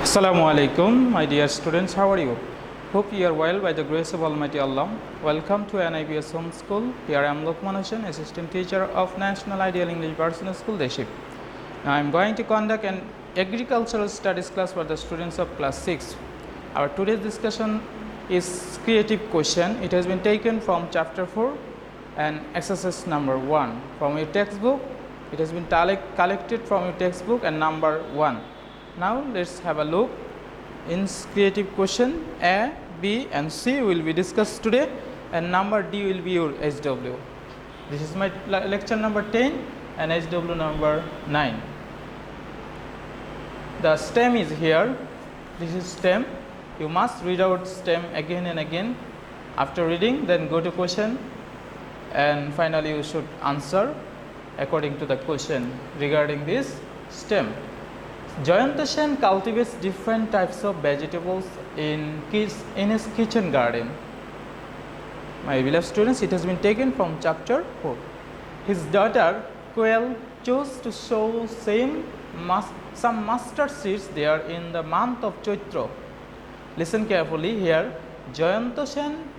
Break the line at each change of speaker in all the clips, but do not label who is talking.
Assalamu alaikum, my dear students. How are you? Hope you are well by the grace of Almighty Allah. Welcome to NIBS Home School. Here I am Lokman, assistant teacher of National Ideal English Personal School, Deship. Now I am going to conduct an agricultural studies class for the students of class 6. Our today's discussion is creative question. It has been taken from chapter 4 and exercise number 1 from your textbook. It has been collected from your textbook and number 1. Now let's have a look in creative question. A, B and C will be discussed today and number D will be your HW. This is my lecture number 10 and HW number 9. The stem is here. This is stem. You must read out stem again and again. After reading, then go to question and finally you should answer according to the question regarding this stem. Jayanta Sen cultivates different types of vegetables in his kitchen garden. My beloved students, it has been taken from chapter 4. His daughter Quail chose to sow some mustard seeds there in the month of Chaitra. Listen carefully here. Jayanta Sen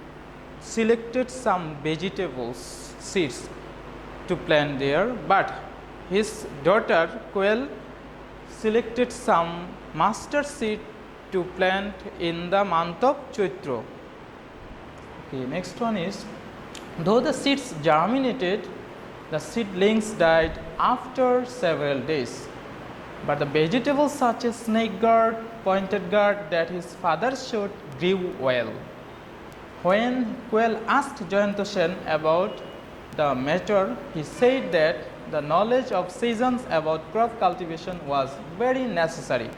selected some vegetables seeds to plant there, but his daughter Quail selected some mustard seed to plant in the month of Chaitra. Okay, next one is, though the seeds germinated, the seedlings died after several days. But the vegetables such as snake gourd, pointed gourd that his father showed grew well. When Quail asked Jayanta Sen about the matter, he said that the knowledge of seasons about crop cultivation was very necessary.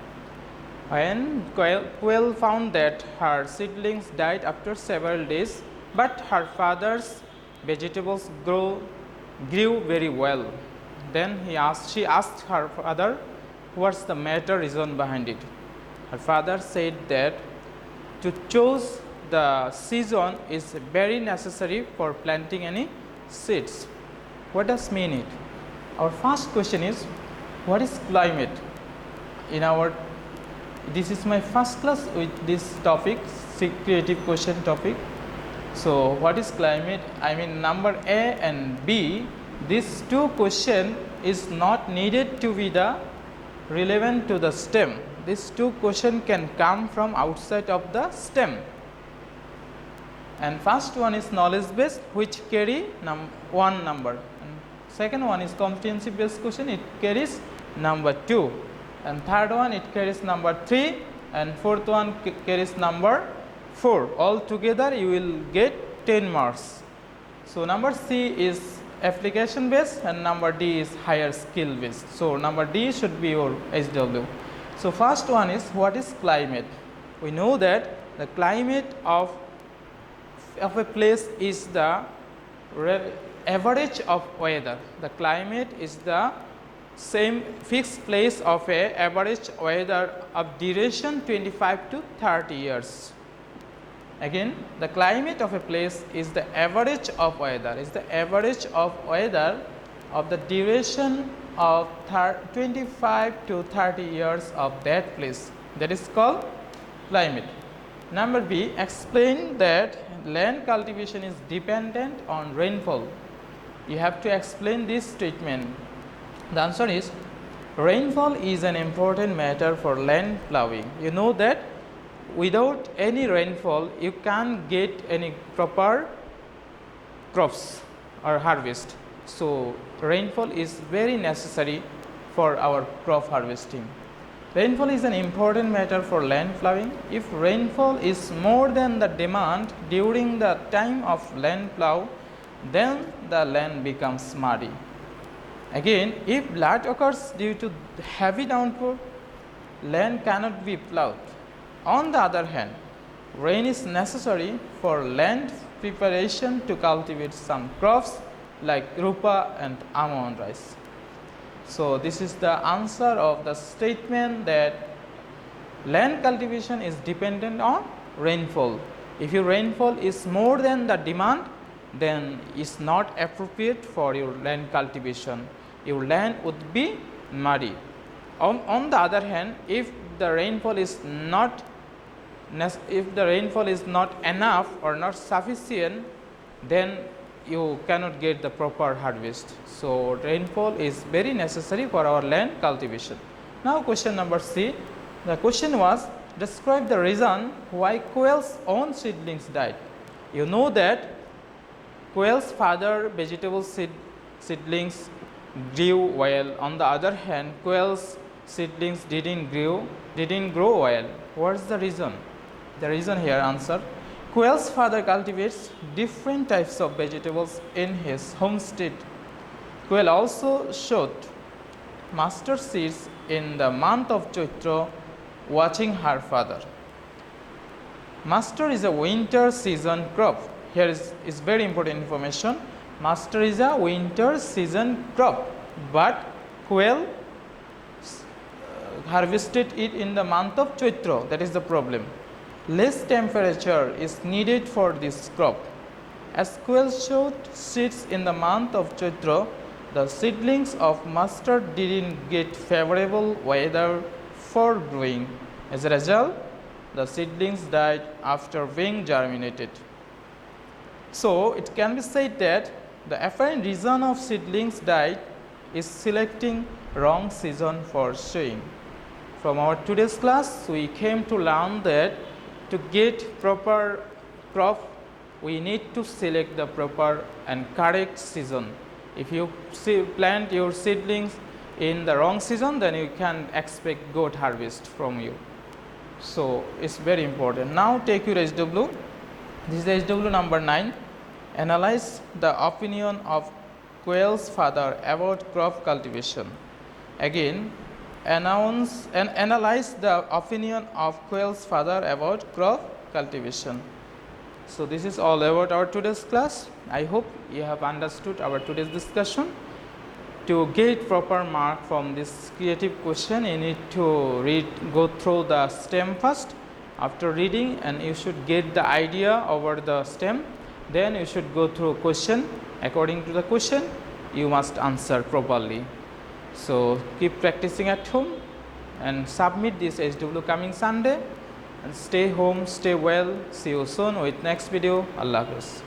When Quail found that her seedlings died after several days, but her father's vegetables grew very well. Then she asked her father, what's the matter, reason behind it? Her father said that to choose the season is very necessary for planting any seeds. What does mean it? Our first question is, what is climate? This is my first class with this topic, creative question topic. So what is climate? I mean, number A and B, these two questions is not needed to be the relevant to the stem. These two questions can come from outside of the stem. And first one is knowledge based, which carry one number. Second one is competency based question, it carries number 2, and third one it carries number 3, and fourth one carries number 4. All together you will get 10 marks. So number C is application based and number D is higher skill based. So number D should be your HW. So first one is, what is climate? We know that the climate of a place is the average of weather. The climate is the same fixed place of a average weather of duration 25 to 30 years. Again, the climate of a place is the average of weather, of the duration of 25 to 30 years of that place. That is called climate. Number B, explain that land cultivation is dependent on rainfall. You have to explain this statement. The answer is, rainfall is an important matter for land plowing. You know that without any rainfall, you can't get any proper crops or harvest. So rainfall is very necessary for our crop harvesting. Rainfall is an important matter for land plowing. If rainfall is more than the demand during the time of land plow, then the land becomes muddy. Again, if flood occurs due to heavy downpour, land cannot be plowed. On the other hand, rain is necessary for land preparation to cultivate some crops like rupa and almond rice. So this is the answer of the statement that land cultivation is dependent on rainfall. If your rainfall is more than the demand, then it's not appropriate for your land cultivation. Your land would be muddy. On the other hand, if the rainfall is not enough or not sufficient, then you cannot get the proper harvest. So rainfall is very necessary for our land cultivation. Now question number C. The question was, describe the reason why quail's own seedlings died. You know that quail's father vegetable seedlings grew well. On the other hand, quail's seedlings didn't grow well. What's the reason? The reason here, answer. Quail's father cultivates different types of vegetables in his homestead. Quail also showed mustard seeds in the month of Chaitra, watching her father. Mustard is a winter season crop. Here is very important information. Mustard is a winter season crop, but quail harvested it in the month of Chaitra. That is the problem. Less temperature is needed for this crop. As quail showed seeds in the month of Chaitra, the seedlings of mustard didn't get favorable weather for growing. As a result, the seedlings died after being germinated. So it can be said that the apparent reason of seedlings died is selecting wrong season for sowing. From our today's class, we came to learn that to get proper crop, we need to select the proper and correct season. If you plant your seedlings in the wrong season, then you can expect good harvest from you. So it's very important. Now take your HW. This is HW number 9. Analyze the opinion of quail's father about crop cultivation. Again, analyze the opinion of quail's father about crop cultivation. So this is all about our today's class. I hope you have understood our today's discussion. To get proper mark from this creative question, you need to go through the stem first. After reading, and you should get the idea over the stem, then you should go through question. According to the question, you must answer properly. So keep practicing at home and submit this HW coming Sunday, and stay home, stay well. See you soon with next video. Allah Hafiz.